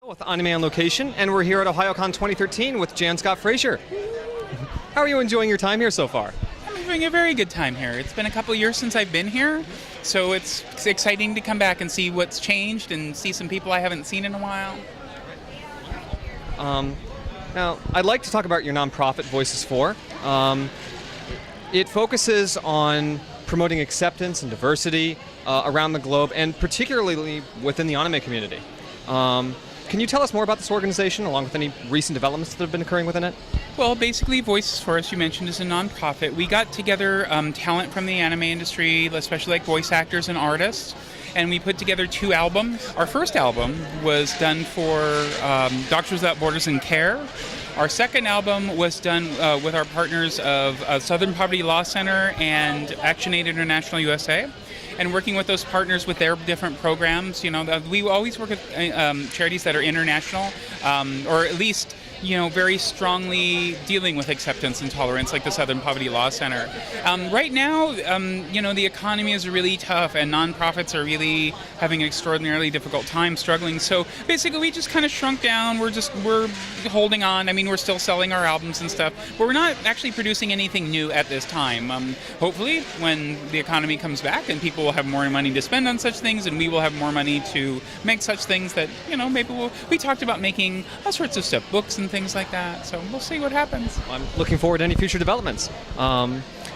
With Anime on Location, and we're here at Ohayocon 2013 with Scott-Frazier. How are you enjoying your time here so far? I'm having a very good time here. It's been a couple of years since I've been here, so it's exciting to come back and see what's changed and see some people I haven't seen in a while. Now, I'd like to talk about your nonprofit Voices For. It focuses on promoting acceptance and diversity around the globe, and particularly within the anime community. Can you tell us more about this organization, along with any recent developments that have been occurring within it? Well, basically, Voices For, as you mentioned, is a nonprofit. We got together talent from the anime industry, especially like voice actors and artists, and we put together 2 albums. Our first album was done for Doctors Without Borders and CARE. Our second album was done with our partners of Southern Poverty Law Center and ActionAid International USA. And working with those partners with their different programs, we always work with charities that are international, or at least, very strongly dealing with acceptance and tolerance, like the Southern Poverty Law Center. Right now, the economy is really tough, and nonprofits are really having an extraordinarily difficult time struggling. So basically, we just kind of shrunk down. We're holding on. I mean, we're still selling our albums and stuff, but we're not actually producing anything new at this time. Hopefully, when the economy comes back and people will have more money to spend on such things, and we will have more money to make such things that, maybe we talked about making all sorts of stuff, books and things like that. So we'll see what happens. I'm looking forward to any future developments. Now,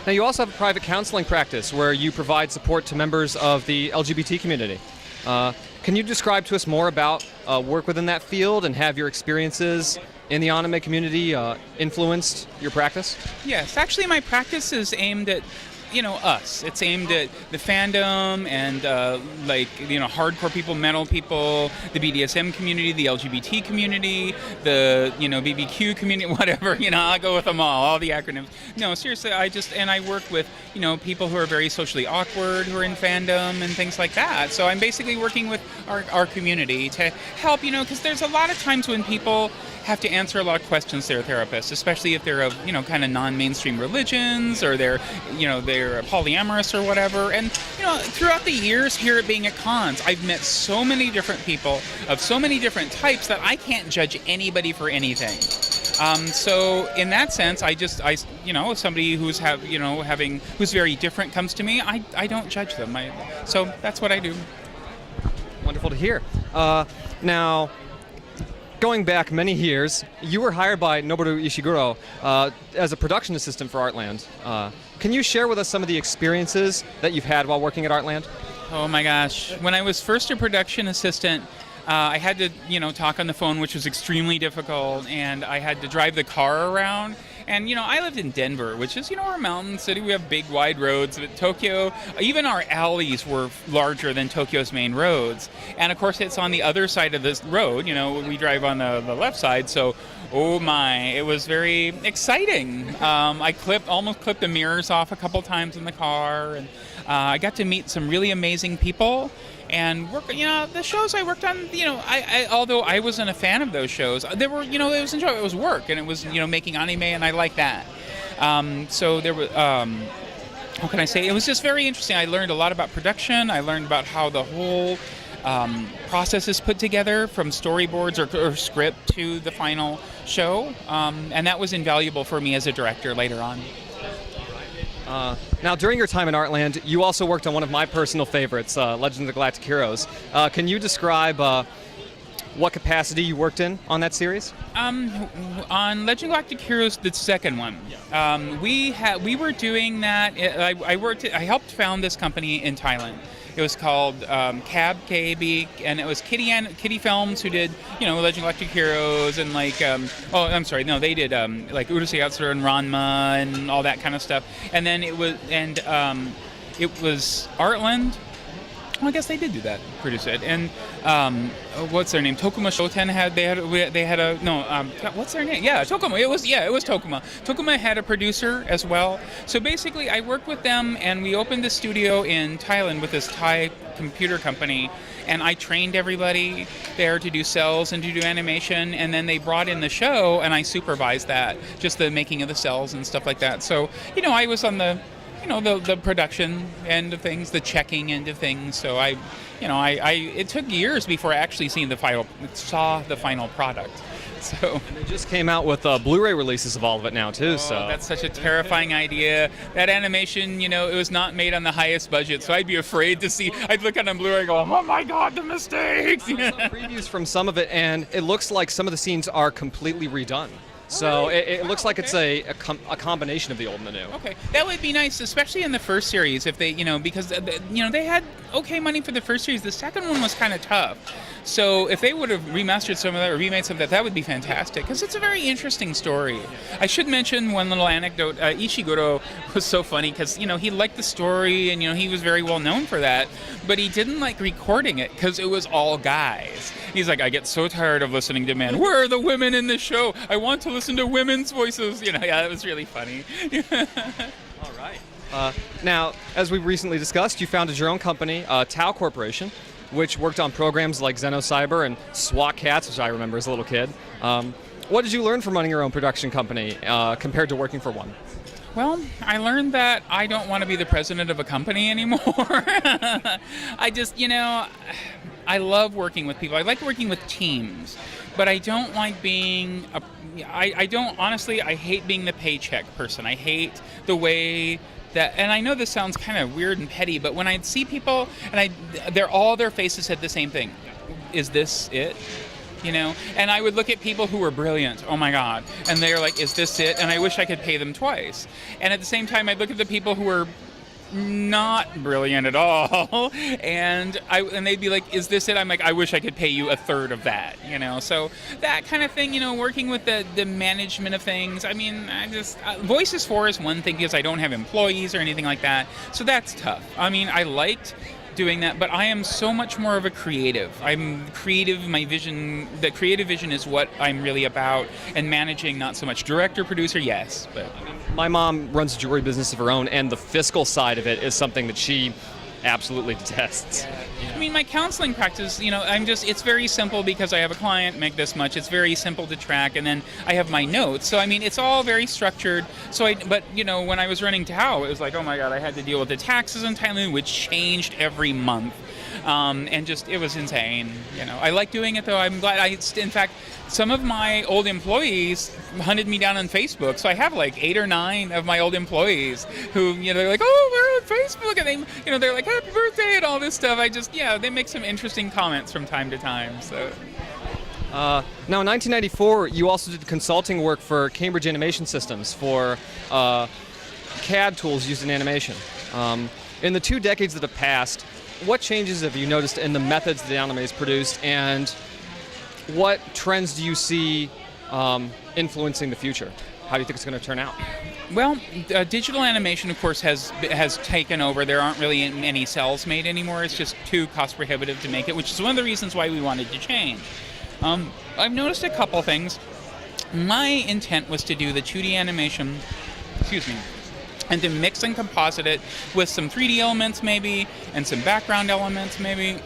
you also have a private counseling practice where you provide support to members of the LGBT community. Can you describe to us more about work within that field, and have your experiences in the anime community influenced your practice? Yes, actually my practice is aimed at us. It's aimed at the fandom and hardcore people, metal people, the BDSM community, the LGBT community, the BBQ community, whatever. I go with them all the acronyms. No, seriously, I work with people who are very socially awkward, who are in fandom and things like that. So I'm basically working with our community to help, because there's a lot of times when people have to answer a lot of questions to their therapists, especially if they're of kind of non-mainstream religions, or they're polyamorous or whatever. And throughout the years here at being at cons, I've met so many different people of so many different types that I can't judge anybody for anything. So in that sense, if somebody who's who's very different comes to me, I don't judge them. So that's what I do. Wonderful to hear. Now, going back many years, you were hired by Noboru Ishiguro as a production assistant for Artland. Can you share with us some of the experiences that you've had while working at Artland? Oh my gosh. When I was first a production assistant, I had to, talk on the phone, which was extremely difficult, and I had to drive the car around. And, I lived in Denver, which is, we're a mountain city. We have big, wide roads. But Tokyo, even our alleys were larger than Tokyo's main roads. And, of course, it's on the other side of this road. We drive on the left side. So, oh, my, it was very exciting. I almost clipped the mirrors off a couple times in the car. And I got to meet some really amazing people. And work, the shows I worked on, although I wasn't a fan of those shows, they were, it was enjoyable. It was work, and it was, making anime, and I like that. So there was, how can I say? It was just very interesting. I learned a lot about production. I learned about how the whole process is put together, from storyboards or script to the final show, and that was invaluable for me as a director later on. Now, during your time in Artland, you also worked on one of my personal favorites, Legend of the Galactic Heroes. Can you describe what capacity you worked in on that series? On Legend of the Galactic Heroes, the second one, we were doing that. I helped found this company in Thailand. It was called CAB, K-A-B, and it was Kitty Films, who did, Legend of Galactic Heroes, and they did like Urusei Yatsura and Ranma and all that kind of stuff. And then it was Artland. Well, I guess they did do that, produce it. And what's their name? Tokuma Shoten what's their name? Yeah, Tokuma. It was Tokuma. Tokuma had a producer as well. So basically, I worked with them, and we opened a studio in Thailand with this Thai computer company, and I trained everybody there to do cells and to do animation, and then they brought in the show, and I supervised that, just the making of the cells and stuff like that. So, I was on the the production end of things, the checking end of things. So it took years before I actually saw the final product. So they just came out with Blu-ray releases of all of it now too. So that's such a terrifying idea. That animation, it was not made on the highest budget, so I'd be afraid to see. I'd look at it on Blu-ray and go, "Oh my God, the mistakes!" I saw previews from some of it, and it looks like some of the scenes are completely redone. So it looks like it's a combination of the old and the new. Okay, that would be nice, especially in the first series, if they, because they had okay money for the first series. The second one was kind of tough. So if they would have remastered some of that or remade some of that, that would be fantastic, because it's a very interesting story. I should mention one little anecdote. Ishiguro was so funny because, he liked the story and, he was very well known for that, but he didn't like recording it because it was all guys. He's like, I get so tired of listening to men. Where are the women in this show? I want to listen to women's voices. Yeah, it was really funny. All right. Now, as we recently discussed, you founded your own company, Tau Corporation, which worked on programs like Xenocyber and SWAT Cats, which I remember as a little kid. What did you learn from running your own production company compared to working for one? Well, I learned that I don't want to be the president of a company anymore. I just, I love working with people. I like working with teams, but I don't like being I hate being the paycheck person. I hate the way that, and I know this sounds kind of weird and petty, but when I'd see people and all their faces said the same thing. Is this it? And I would look at people who were brilliant, oh my God, and they're like, is this it? And I wish I could pay them twice. And at the same time, I'd look at the people who were not brilliant at all, and they'd be like, is this it? I'm like, I wish I could pay you a third of that, so that kind of thing, working with the management of things. I mean, Voices 4 is one thing because I don't have employees or anything like that, so that's tough. I mean, I liked doing that, but I am so much more of a creative. I'm creative. The creative vision is what I'm really about, and managing not so much. Director, producer, yes, but my mom runs a jewelry business of her own, and the fiscal side of it is something that she absolutely detests. I mean, my counseling practice, it's very simple because I have a client, make this much. It's very simple to track, and then I have my notes. So, I mean, it's all very structured. But when I was running Tao, it was like, oh my God, I had to deal with the taxes in Thailand, which changed every month. And just, it was insane. I like doing it though. I'm glad in fact, some of my old employees hunted me down on Facebook. So I have like 8 or 9 of my old employees who, they're like, oh, we're on Facebook. And they, they're like, happy birthday and all this stuff. They make some interesting comments from time to time. So. Now, in 1994, you also did consulting work for Cambridge Animation Systems for CAD tools used in animation. In the 2 decades that have passed, what changes have you noticed in the methods that anime is produced, and what trends do you see influencing the future? How do you think it's going to turn out? Well, digital animation, of course, has taken over. There aren't really any cells made anymore. It's just too cost prohibitive to make it, which is one of the reasons why we wanted to change. I've noticed a couple things. My intent was to do the 2D animation, and to mix and composite it with some 3D elements maybe, and some background elements maybe,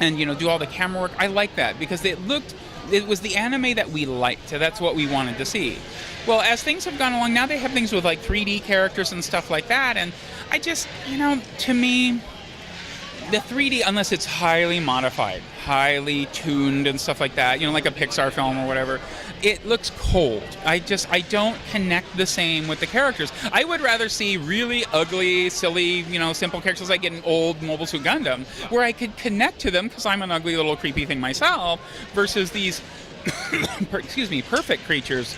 and do all the camera work. I like that because it was the anime that we liked, so that's what we wanted to see. Well, as things have gone along, now they have things with like 3D characters and stuff like that, and I just, to me, the 3D, unless it's highly modified, highly tuned and stuff like that, like a Pixar film or whatever, it looks cold. I don't connect the same with the characters. I would rather see really ugly, silly, simple characters like in old Mobile Suit Gundam, where I could connect to them because I'm an ugly little creepy thing myself, versus these, perfect creatures.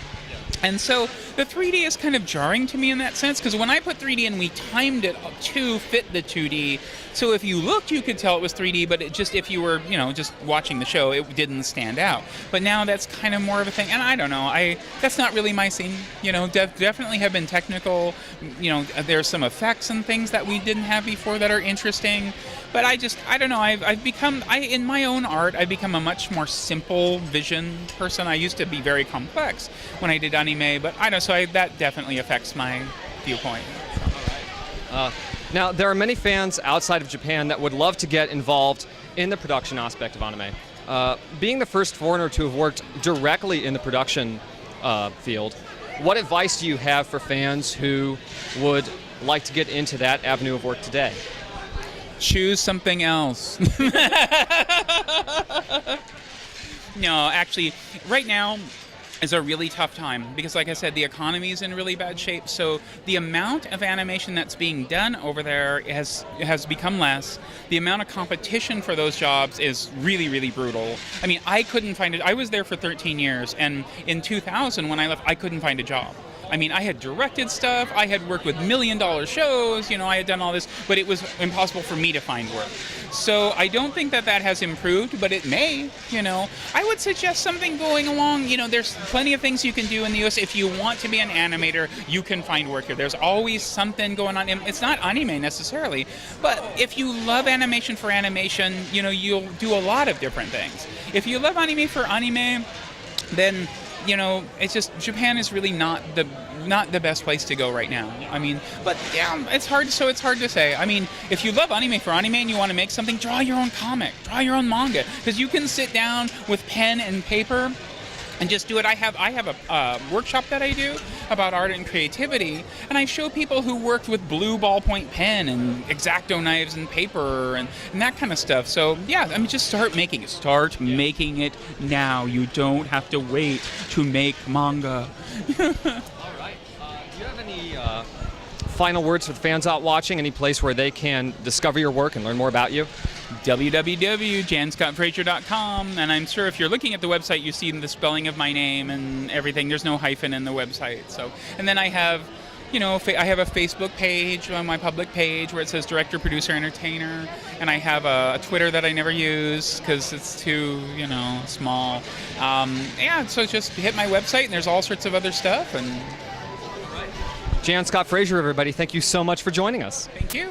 And so the 3D is kind of jarring to me in that sense, because when I put 3D in, we timed it to fit the 2D. So if you looked, you could tell it was 3D, but if you were, just watching the show, it didn't stand out. But now that's kind of more of a thing, and I don't know. That's not really my scene. Definitely have been technical. There's some effects and things that we didn't have before that are interesting. But I don't know. In my own art, I've become a much more simple vision person. I used to be very complex when I did anime, but I don't know. So that definitely affects my viewpoint. Now, there are many fans outside of Japan that would love to get involved in the production aspect of anime. Being the first foreigner to have worked directly in the production field, what advice do you have for fans who would like to get into that avenue of work today? Choose something else. No, actually, right now is a really tough time because, like I said, the economy is in really bad shape. So the amount of animation that's being done over there has become less. The amount of competition for those jobs is really, really brutal. I mean, I couldn't find it. I was there for 13 years, and in 2000, when I left, I couldn't find a job. I mean, I had directed stuff, I had worked with $1 million shows, I had done all this, but it was impossible for me to find work. So I don't think that has improved, but it may, I would suggest something going along, there's plenty of things you can do in the US. If you want to be an animator, you can find work here. There's always something going on. It's not anime necessarily, but if you love animation for animation, you'll do a lot of different things. If you love anime for anime, then it's just Japan is really not the best place to go right now. I mean, but yeah, it's hard to say. I mean, if you love anime for anime and you want to make something, draw your own comic, draw your own manga, because you can sit down with pen and paper and just do it. I have a workshop that I do about art and creativity, and I show people who worked with blue ballpoint pen and X-Acto knives and paper and that kind of stuff. So yeah, I mean, just start making it. Start making it now. You don't have to wait to make manga. All right. Do you have any final words for the fans out watching? Any place where they can discover your work and learn more about you? www.janscottfrazier.com, and I'm sure if you're looking at the website, you see the spelling of my name and everything. There's no hyphen in the website. So, and then I have, I have a Facebook page, on my public page, where it says Director, Producer, Entertainer, and I have a Twitter that I never use because it's too, small. So just hit my website, and there's all sorts of other stuff. And Jan Scott-Frazier, everybody, thank you so much for joining us. Thank you.